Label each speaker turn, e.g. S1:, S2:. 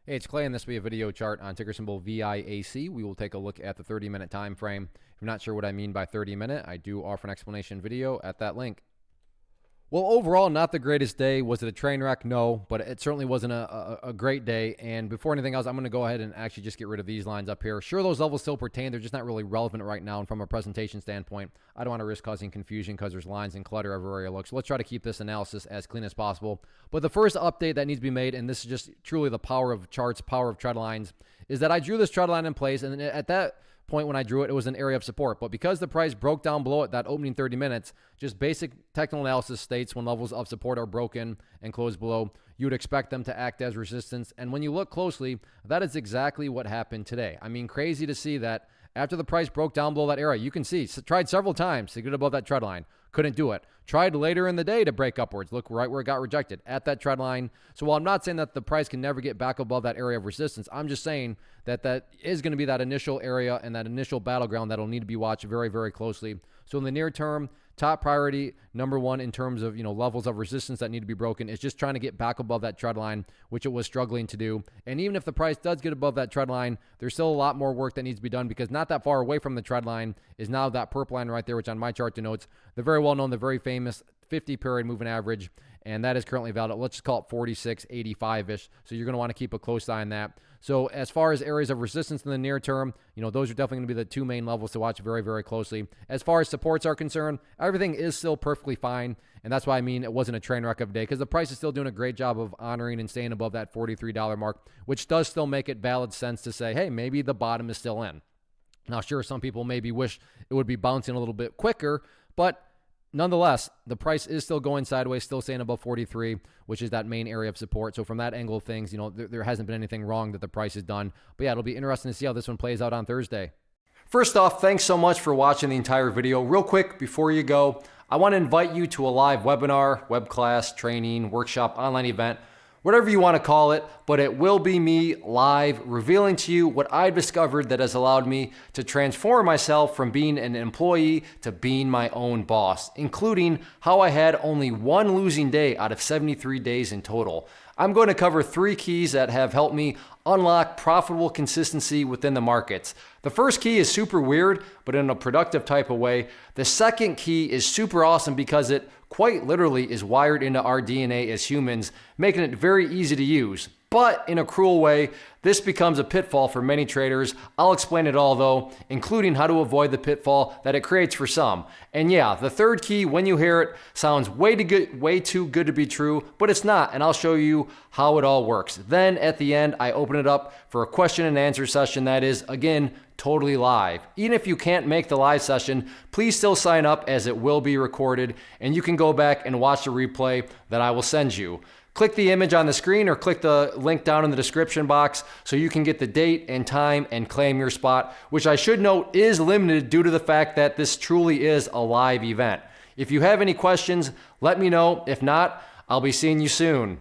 S1: Hey, it's Clay, and this will be a video chart on ticker symbol VIAC. We will take a look at the 30-minute time frame. If you're not sure what I mean by 30-minute, I do offer an explanation video at that link. Well, overall, not the greatest day. Was it a train wreck? No, but it certainly wasn't a great day. And before anything else, I'm going to go ahead and actually just get rid of these lines up here. Sure, those levels still pertain. They're just not really relevant right now. And from a presentation standpoint, I don't want to risk causing confusion because there's lines and clutter everywhere I look. So let's try to keep this analysis as clean as possible. But the first update that needs to be made, and this is just truly the power of charts, power of trend lines, is that I drew this trend line in place. And at that point when I drew it, it was an area of support. But because the price broke down below it, that opening 30 minutes, just basic technical analysis states when levels of support are broken and close below, you would expect them to act as resistance. And when you look closely, that is exactly what happened today. I mean, crazy to see that after the price broke down below that area. You can see, tried several times to get above that trend line. Couldn't do it. Tried later in the day to break upwards. Look right where it got rejected, at that trend line. So while I'm not saying that the price can never get back above that area of resistance, I'm just saying that that is going to be that initial area and that initial battleground that'll need to be watched very, very closely. So in the near term, top priority, number one, in terms of, levels of resistance that need to be broken, is just trying to get back above that trend line, which it was struggling to do. And even if the price does get above that trend line, there's still a lot more work that needs to be done, because not that far away from the trend line is now that purple line right there, which on my chart denotes the very well known, the very famous 50 period moving average. And that is currently valued at, let's just call it 46.85-ish. So you're going to want to keep a close eye on that. So as far as areas of resistance in the near term, those are definitely going to be the two main levels to watch very, very closely. As far as supports are concerned, everything is still perfectly fine. And that's why I mean it wasn't a train wreck of a day, because the price is still doing a great job of honoring and staying above that $43 mark, which does still make it valid sense to say, hey, maybe the bottom is still in. Now, sure, some people maybe wish it would be bouncing a little bit quicker, but nonetheless, the price is still going sideways, still staying above 43, which is that main area of support. So from that angle of things, there hasn't been anything wrong that the price has done. But yeah, it'll be interesting to see how this one plays out on Thursday. First off, thanks so much for watching the entire video. Real quick, before you go, I want to invite you to a live webinar, web class, training, workshop, online event, whatever you want to call it, but it will be me live revealing to you what I've discovered that has allowed me to transform myself from being an employee to being my own boss, including how I had only one losing day out of 73 days in total. I'm going to cover 3 keys that have helped me unlock profitable consistency within the markets. The first key is super weird, but in a productive type of way. The second key is super awesome because it quite literally is wired into our DNA as humans, making it very easy to use. But in a cruel way, this becomes a pitfall for many traders. I'll explain it all though, including how to avoid the pitfall that it creates for some. And yeah, the third key, when you hear it, sounds way too good to be true, but it's not, and I'll show you how it all works. Then at the end, I open it up for a question and answer session that is, again, totally live. Even if you can't make the live session, please still sign up, as it will be recorded, and you can go back and watch the replay that I will send you. Click the image on the screen or click the link down in the description box so you can get the date and time and claim your spot, which I should note is limited due to the fact that this truly is a live event. If you have any questions, let me know. If not, I'll be seeing you soon.